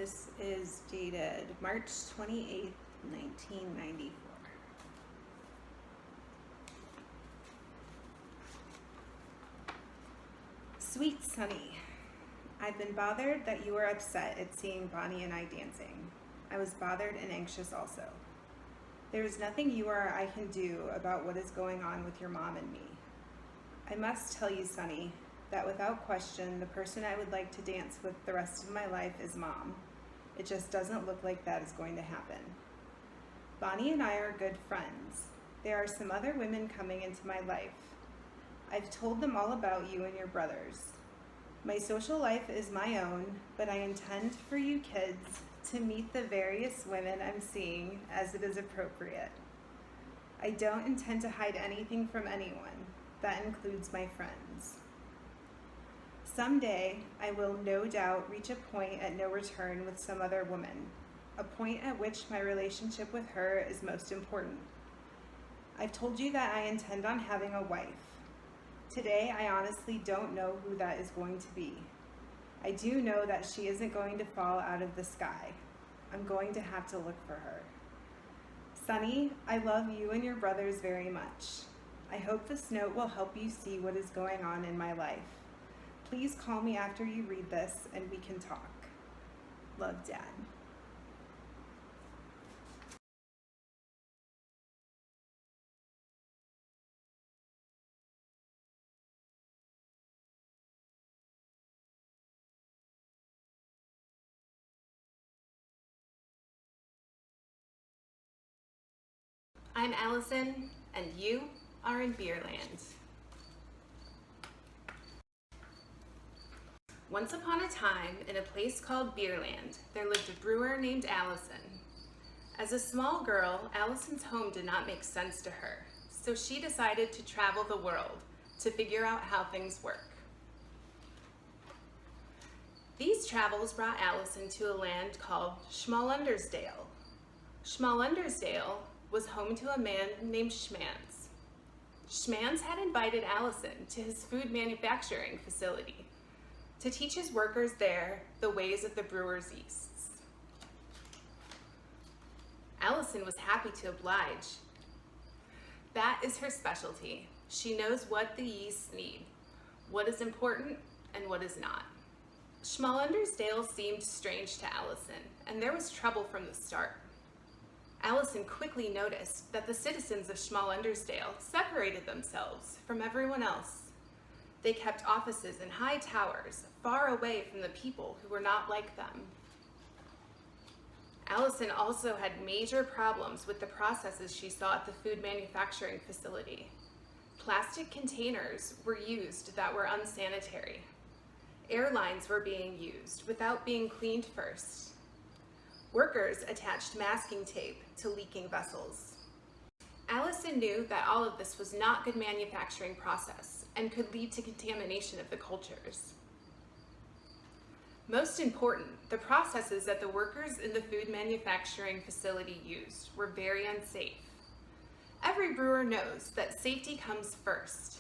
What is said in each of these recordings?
This is dated March 28th, 1994. Sweet Sunny, I've been bothered that you were upset at seeing Bonnie and I dancing. I was bothered and anxious also. There is nothing you or I can do about what is going on with your mom and me. I must tell you, Sunny, that without question, the person I would like to dance with the rest of my life is Mom. It just doesn't look like that is going to happen. Bonnie and I are good friends. There are some other women coming into my life. I've told them all about you and your brothers. My social life is my own, but I intend for you kids to meet the various women I'm seeing as it is appropriate. I don't intend to hide anything from anyone. That includes my friends. Someday, I will no doubt reach a point at no return with some other woman, a point at which my relationship with her is most important. I've told you that I intend on having a wife. Today, I honestly don't know who that is going to be. I do know that she isn't going to fall out of the sky. I'm going to have to look for her. Sunny, I love you and your brothers very much. I hope this note will help you see what is going on in my life. Please call me after you read this and we can talk. Love, Dad. I'm Allison, and you are in Beerland. Once upon a time, in a place called Beerland, there lived a brewer named Allison. As a small girl, Allison's home did not make sense to her, so she decided to travel the world to figure out how things work. These travels brought Allison to a land called Schmalundersdale. Schmalundersdale was home to a man named Schmans. Schmans had invited Allison to his food manufacturing facility to teach his workers there the ways of the brewer's yeasts. Allison was happy to oblige. That is her specialty. She knows what the yeasts need, what is important and what is not. Schmalundersdale seemed strange to Allison, and there was trouble from the start. Allison quickly noticed that the citizens of Schmalundersdale separated themselves from everyone else. They kept offices in high towers, far away from the people who were not like them. Allison also had major problems with the processes she saw at the food manufacturing facility. Plastic containers were used that were unsanitary. Airlines were being used without being cleaned first. Workers attached masking tape to leaking vessels. Allison knew that all of this was not good manufacturing process and could lead to contamination of the cultures. Most important, the processes that the workers in the food manufacturing facility used were very unsafe. Every brewer knows that safety comes first.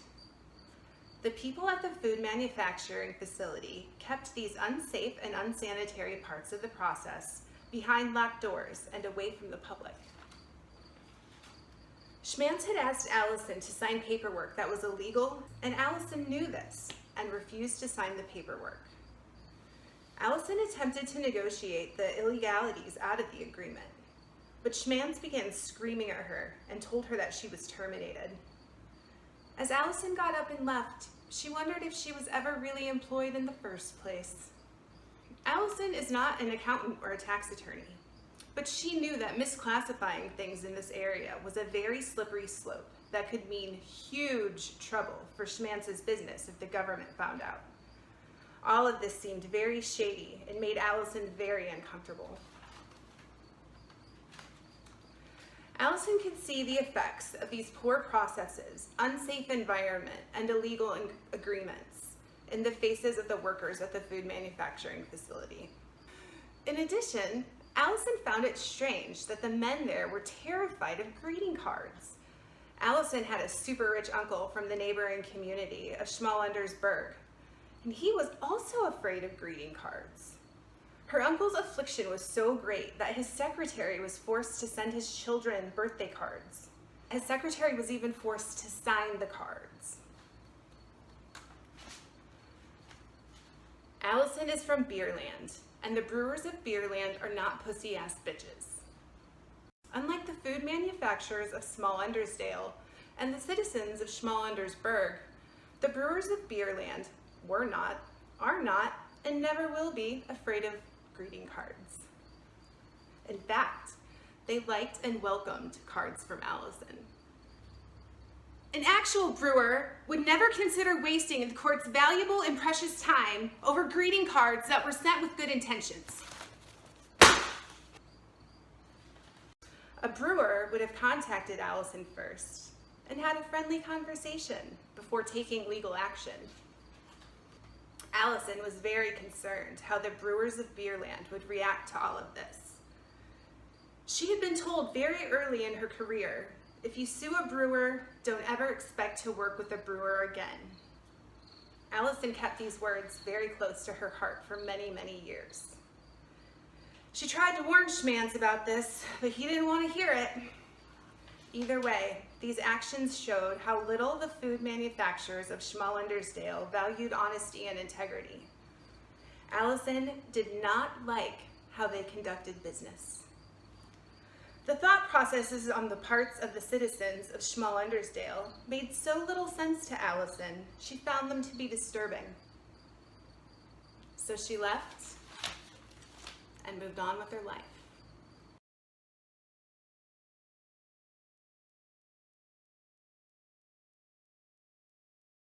The people at the food manufacturing facility kept these unsafe and unsanitary parts of the process behind locked doors and away from the public. Schmans had asked Allison to sign paperwork that was illegal, and Allison knew this and refused to sign the paperwork. Allison attempted to negotiate the illegalities out of the agreement, but Schmans began screaming at her and told her that she was terminated. As Allison got up and left, she wondered if she was ever really employed in the first place. Allison is not an accountant or a tax attorney, but she knew that misclassifying things in this area was a very slippery slope that could mean huge trouble for Schmans's business if the government found out. All of this seemed very shady and made Allison very uncomfortable. Allison could see the effects of these poor processes, unsafe environment, and illegal agreements in the faces of the workers at the food manufacturing facility. In addition, Allison found it strange that the men there were terrified of greeting cards. Allison had a super rich uncle from the neighboring community of Schmalundersburg, and he was also afraid of greeting cards. Her uncle's affliction was so great that his secretary was forced to send his children birthday cards. His secretary was even forced to sign the cards. Allison is from Beerland, and the brewers of Beerland are not pussy-ass bitches. Unlike the food manufacturers of Small Undersdale and the citizens of Schmallendersburg, the brewers of Beerland were not, are not, and never will be afraid of greeting cards. In fact, they liked and welcomed cards from Allison. An actual brewer would never consider wasting the court's valuable and precious time over greeting cards that were sent with good intentions. A brewer would have contacted Allison first and had a friendly conversation before taking legal action. Allison was very concerned how the brewers of Beerland would react to all of this. She had been told very early in her career, if you sue a brewer, don't ever expect to work with a brewer again. Allison kept these words very close to her heart for many, many years. She tried to warn Schmantz about this, but he didn't want to hear it. Either way, these actions showed how little the food manufacturers of Schmallendersdale valued honesty and integrity. Allison did not like how they conducted business. The thought processes on the parts of the citizens of Schmallendersdale made so little sense to Allison, she found them to be disturbing. So she left and moved on with her life.